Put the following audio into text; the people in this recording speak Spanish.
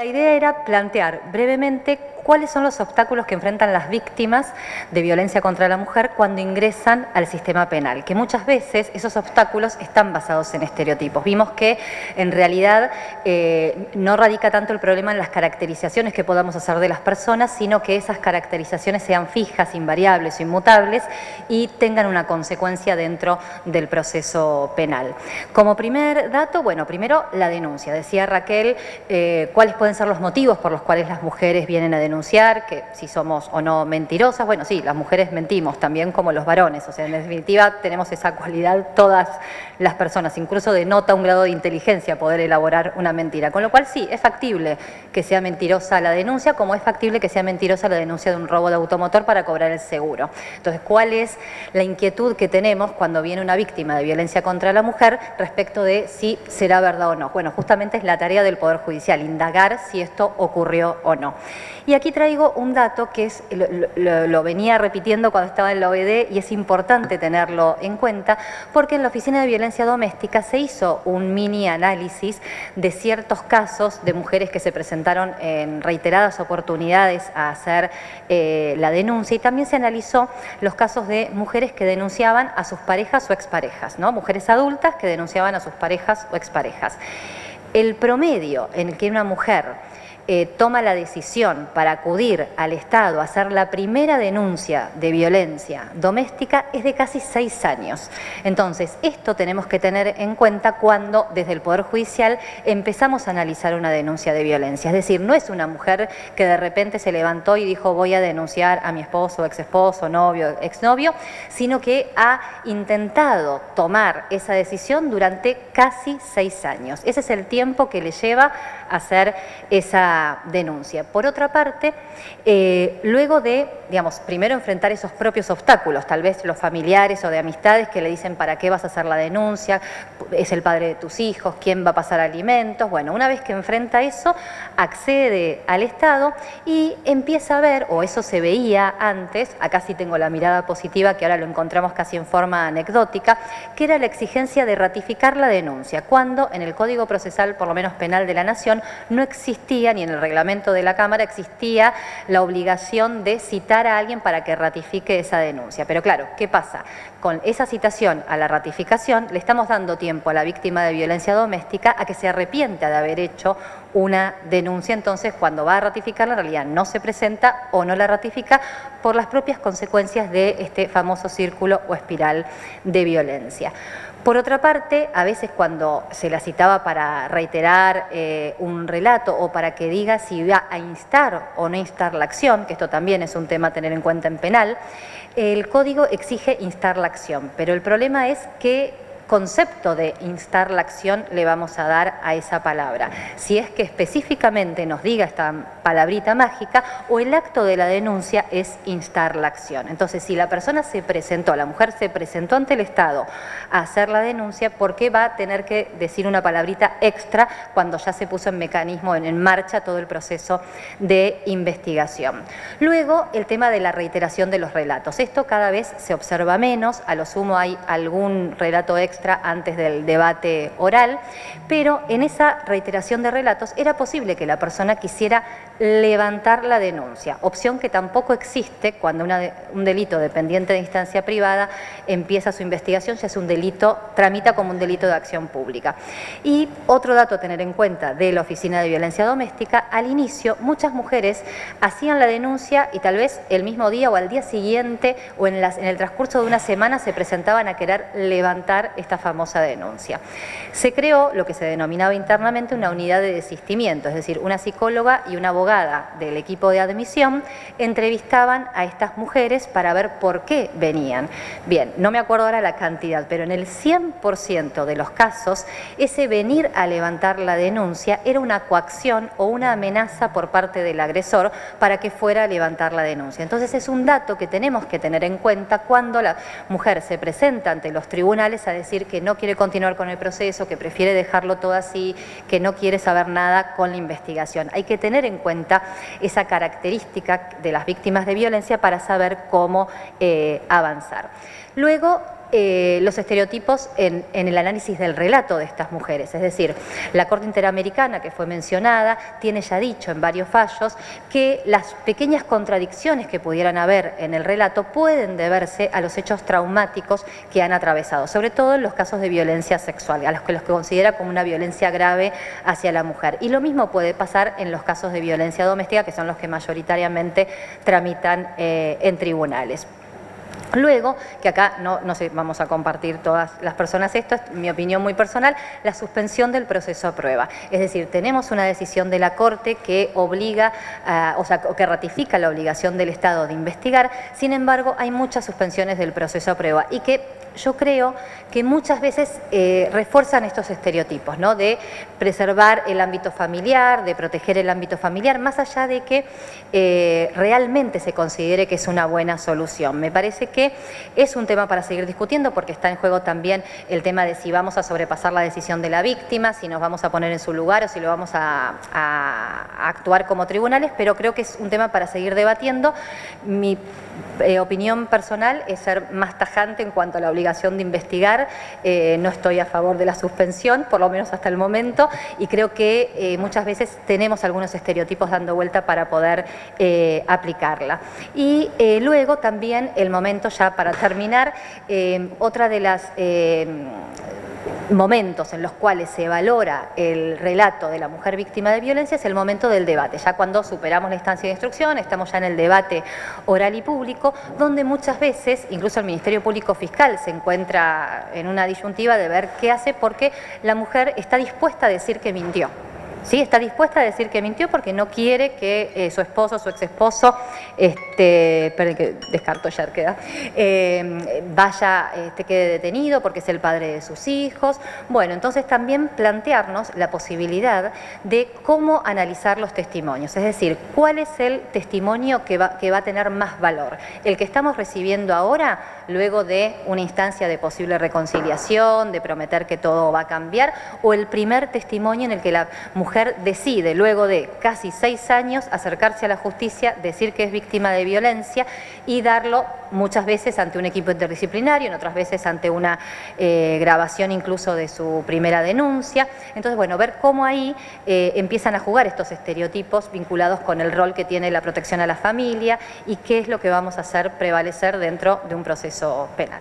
La idea era plantear brevemente cuáles son los obstáculos que enfrentan las víctimas de violencia contra la mujer cuando ingresan al sistema penal, que muchas veces esos obstáculos están basados en estereotipos. Vimos que en realidad no radica tanto el problema en las caracterizaciones que podamos hacer de las personas, sino que esas caracterizaciones sean fijas, invariables o inmutables y tengan una consecuencia dentro del proceso penal. Como primer dato, bueno, primero la denuncia. Decía Raquel cuáles pueden ser los motivos por los cuales las mujeres vienen a denunciar, que si somos o no mentirosas. Bueno, sí, las mujeres mentimos también como los varones, o sea, en definitiva tenemos esa cualidad todas las personas, incluso denota un grado de inteligencia poder elaborar una mentira, con lo cual sí, es factible que sea mentirosa la denuncia, como es factible que sea mentirosa la denuncia de un robo de automotor para cobrar el seguro. Entonces, ¿cuál es la inquietud que tenemos cuando viene una víctima de violencia contra la mujer respecto de si será verdad o no? Bueno, justamente es la tarea del Poder Judicial, indagar si esto ocurrió o no. Y aquí traigo un dato que es, lo venía repitiendo cuando estaba en la OED y es importante tenerlo en cuenta porque en la Oficina de Violencia Doméstica se hizo un mini análisis de ciertos casos de mujeres que se presentaron en reiteradas oportunidades a hacer la denuncia, y también se analizó los casos de mujeres que denunciaban a sus parejas o exparejas, ¿no? Mujeres adultas que denunciaban a sus parejas o exparejas. El promedio en el que una mujer toma la decisión para acudir al Estado a hacer la primera denuncia de violencia doméstica es de casi 6 años. Entonces, esto tenemos que tener en cuenta cuando desde el Poder Judicial empezamos a analizar una denuncia de violencia. Es decir, no es una mujer que de repente se levantó y dijo voy a denunciar a mi esposo, exesposo, novio, exnovio, sino que ha intentado tomar esa decisión durante casi 6 años. Ese es el tiempo que le lleva a hacer esa denuncia. Por otra parte, luego de, digamos, primero enfrentar esos propios obstáculos, tal vez los familiares o de amistades que le dicen ¿para qué vas a hacer la denuncia? ¿Es el padre de tus hijos? ¿Quién va a pasar alimentos? Bueno, una vez que enfrenta eso, accede al Estado y empieza a ver, o eso se veía antes, acá sí tengo la mirada positiva que ahora lo encontramos casi en forma anecdótica, que era la exigencia de ratificar la denuncia, cuando en el Código Procesal, por lo menos penal de la Nación, no existía ni en el reglamento de la Cámara existía la obligación de citar a alguien para que ratifique esa denuncia. Pero claro, ¿qué pasa? Con esa citación a la ratificación le estamos dando tiempo a la víctima de violencia doméstica a que se arrepienta de haber hecho una denuncia. Entonces, cuando va a ratificarla, en realidad no se presenta o no la ratifica por las propias consecuencias de este famoso círculo o espiral de violencia. Por otra parte, a veces cuando se la citaba para reiterar un relato o para que diga si iba a instar o no instar la acción, que esto también es un tema a tener en cuenta en penal, el Código exige instar la acción, pero el problema es que concepto de instar la acción le vamos a dar a esa palabra. Si es que específicamente nos diga esta palabrita mágica o el acto de la denuncia es instar la acción. Entonces, si la persona se presentó, la mujer se presentó ante el Estado a hacer la denuncia, ¿por qué va a tener que decir una palabrita extra cuando ya se puso en mecanismo, en marcha todo el proceso de investigación? Luego, el tema de la reiteración de los relatos. Esto cada vez se observa menos, a lo sumo hay algún relato extra antes del debate oral, pero en esa reiteración de relatos era posible que la persona quisiera levantar la denuncia, opción que tampoco existe cuando un delito dependiente de instancia privada empieza su investigación, ya es un delito, tramita como un delito de acción pública. Y otro dato a tener en cuenta de la Oficina de Violencia Doméstica, al inicio muchas mujeres hacían la denuncia y tal vez el mismo día o al día siguiente o en el transcurso de una semana se presentaban a querer levantar esta famosa denuncia. Se creó lo que se denominaba internamente una unidad de desistimiento, es decir, una psicóloga y una abogada del equipo de admisión entrevistaban a estas mujeres para ver por qué venían. Bien, no me acuerdo ahora la cantidad, pero en el 100% de los casos, ese venir a levantar la denuncia era una coacción o una amenaza por parte del agresor para que fuera a levantar la denuncia. Entonces es un dato que tenemos que tener en cuenta cuando la mujer se presenta ante los tribunales a decir que no quiere continuar con el proceso, que prefiere dejarlo todo así, que no quiere saber nada con la investigación. Hay que tener en cuenta esa característica de las víctimas de violencia para saber cómo avanzar. Luego, los estereotipos en el análisis del relato de estas mujeres. Es decir, la Corte Interamericana, que fue mencionada, tiene ya dicho en varios fallos que las pequeñas contradicciones que pudieran haber en el relato pueden deberse a los hechos traumáticos que han atravesado, sobre todo en los casos de violencia sexual, a los que considera como una violencia grave hacia la mujer. Y lo mismo puede pasar en los casos de violencia doméstica, que son los que mayoritariamente tramitan en tribunales. Luego, que acá no sé, vamos a compartir todas las personas esto, es mi opinión muy personal, la suspensión del proceso a prueba. Es decir, tenemos una decisión de la Corte que obliga, que ratifica la obligación del Estado de investigar, sin embargo, hay muchas suspensiones del proceso a prueba y que yo creo que muchas veces refuerzan estos estereotipos, ¿no? De preservar el ámbito familiar, de proteger el ámbito familiar, más allá de que realmente se considere que es una buena solución. Me parece que es un tema para seguir discutiendo porque está en juego también el tema de si vamos a sobrepasar la decisión de la víctima, si nos vamos a poner en su lugar o si lo vamos a actuar como tribunales, pero creo que es un tema para seguir debatiendo. Mi opinión personal es ser más tajante en cuanto a la obligación de investigar. No estoy a favor de la suspensión, por lo menos hasta el momento, y creo que muchas veces tenemos algunos estereotipos dando vuelta para poder aplicarla. Y luego también el momento, ya para terminar, otra de las momentos en los cuales se valora el relato de la mujer víctima de violencia es el momento del debate, ya cuando superamos la instancia de instrucción, estamos ya en el debate oral y público, donde muchas veces, incluso el Ministerio Público Fiscal se encuentra en una disyuntiva de ver qué hace, porque la mujer está dispuesta a decir que mintió. ¿Sí? Está dispuesta a decir que mintió porque no quiere que su esposo, su ex esposo, perdón, que descarto ya queda, quede detenido porque es el padre de sus hijos. Bueno, entonces también plantearnos la posibilidad de cómo analizar los testimonios, es decir, cuál es el testimonio que va a tener más valor. El que estamos recibiendo ahora, luego de una instancia de posible reconciliación, de prometer que todo va a cambiar, o el primer testimonio en el que la mujer decide, luego de casi 6 años, acercarse a la justicia, decir que es víctima de violencia y darlo muchas veces ante un equipo interdisciplinario, en otras veces ante una grabación incluso de su primera denuncia. Entonces, bueno, ver cómo ahí empiezan a jugar estos estereotipos vinculados con el rol que tiene la protección a la familia y qué es lo que vamos a hacer prevalecer dentro de un proceso penal.